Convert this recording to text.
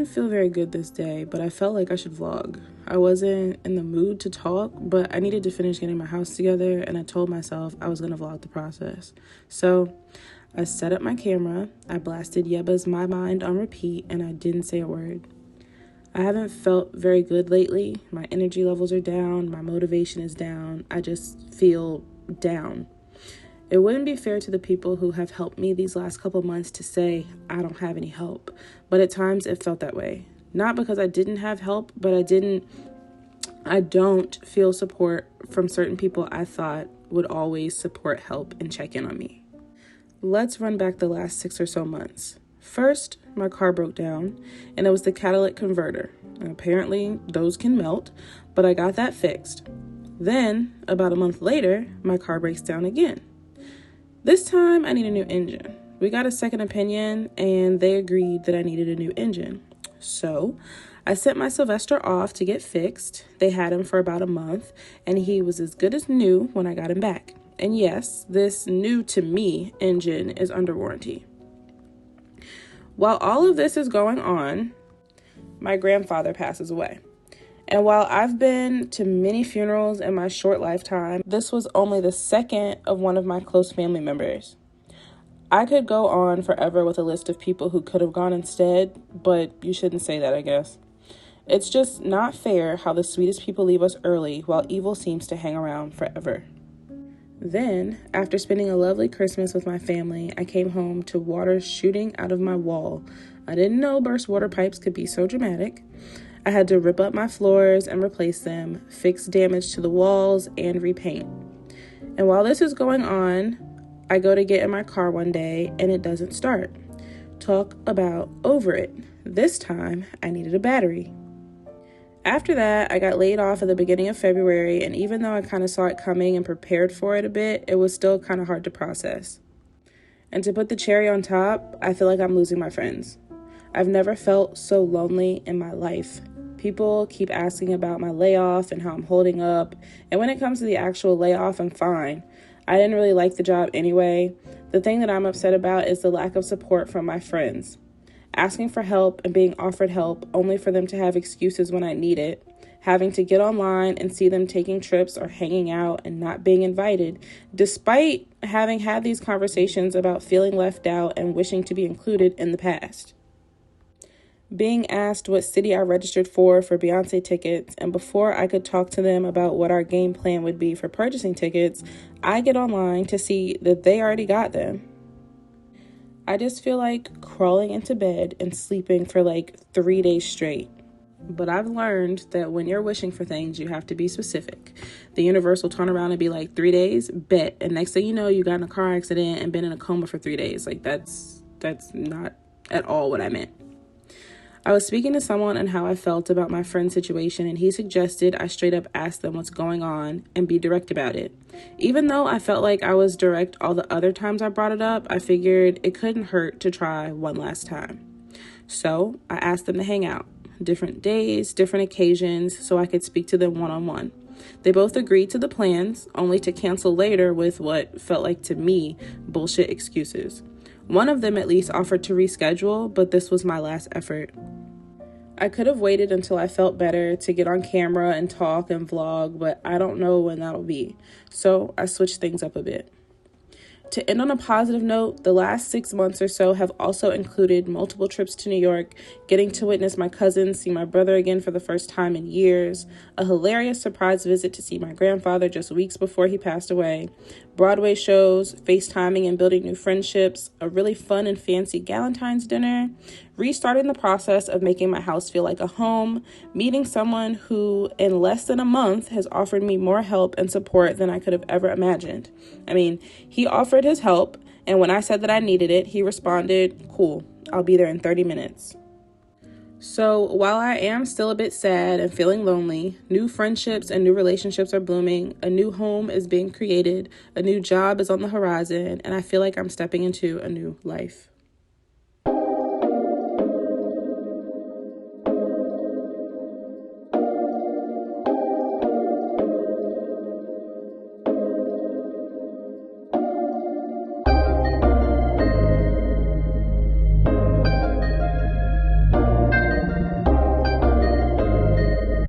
didn't feel very good this day, but I felt like I should vlog. I wasn't in the mood to talk, but I needed to finish getting my house together, and I told myself I was going to vlog the process. So I set up my camera, I blasted Yeba's My Mind on repeat, and I didn't say a word. I haven't felt very good lately. My energy levels are down, my motivation is down, I just feel down. It wouldn't be fair to the people who have helped me these last couple months to say I don't have any help, but at times it felt that way. Not because I didn't have help, but I don't feel support from certain people I thought would always support, help, and check in on me. Let's run back the last 6 or so months. First, my car broke down, and it was the catalytic converter. And apparently, those can melt, but I got that fixed. Then, about a month later, my car breaks down again. This time, I need a new engine. We got a second opinion, and they agreed that I needed a new engine. So, I sent my Sylvester off to get fixed. They had him for about a month, and he was as good as new when I got him back. And yes, this new to me engine is under warranty. While all of this is going on, my grandfather passes away. And while I've been to many funerals in my short lifetime, this was only the second of one of my close family members. I could go on forever with a list of people who could have gone instead, but you shouldn't say that, I guess. It's just not fair how the sweetest people leave us early while evil seems to hang around forever. Then, after spending a lovely Christmas with my family, I came home to water shooting out of my wall. I didn't know burst water pipes could be so dramatic. I had to rip up my floors and replace them, fix damage to the walls, and repaint. And while this is going on, I go to get in my car one day and it doesn't start. Talk about over it. This time, I needed a battery. After that, I got laid off at the beginning of February, and even though I kind of saw it coming and prepared for it a bit, it was still kind of hard to process. And to put the cherry on top, I feel like I'm losing my friends. I've never felt so lonely in my life. People keep asking about my layoff and how I'm holding up. And when it comes to the actual layoff, I'm fine. I didn't really like the job anyway. The thing that I'm upset about is the lack of support from my friends. Asking for help and being offered help only for them to have excuses when I need it. Having to get online and see them taking trips or hanging out and not being invited, despite having had these conversations about feeling left out and wishing to be included in the past. Being asked what city I registered for Beyonce tickets, and before I could talk to them about what our game plan would be for purchasing tickets, I get online to see that they already got them. I just feel like crawling into bed and sleeping for like 3 days straight. But I've learned that when you're wishing for things, you have to be specific. The universe will turn around and be like, 3 days, bet. And next thing you know, you got in a car accident and been in a coma for 3 days. Like that's not at all what I meant. I was speaking to someone on how I felt about my friend's situation, and he suggested I straight up ask them what's going on and be direct about it. Even though I felt like I was direct all the other times I brought it up, I figured it couldn't hurt to try one last time. So I asked them to hang out, different days, different occasions, so I could speak to them one-on-one. They both agreed to the plans, only to cancel later with what felt like to me bullshit excuses. One of them at least offered to reschedule, but this was my last effort. I could have waited until I felt better to get on camera and talk and vlog, but I don't know when that'll be. So I switched things up a bit. To end on a positive note, the last 6 months or so have also included multiple trips to New York, getting to witness my cousins see my brother again for the first time in years, a hilarious surprise visit to see my grandfather just weeks before he passed away, Broadway shows, FaceTiming and building new friendships, a really fun and fancy Galentine's dinner, restarting the process of making my house feel like a home, meeting someone who in less than a month has offered me more help and support than I could have ever imagined. I mean, he offered his help, and when I said that I needed it, he responded, "Cool, I'll be there in 30 minutes." So while I am still a bit sad and feeling lonely, new friendships and new relationships are blooming, a new home is being created, a new job is on the horizon, and I feel like I'm stepping into a new life.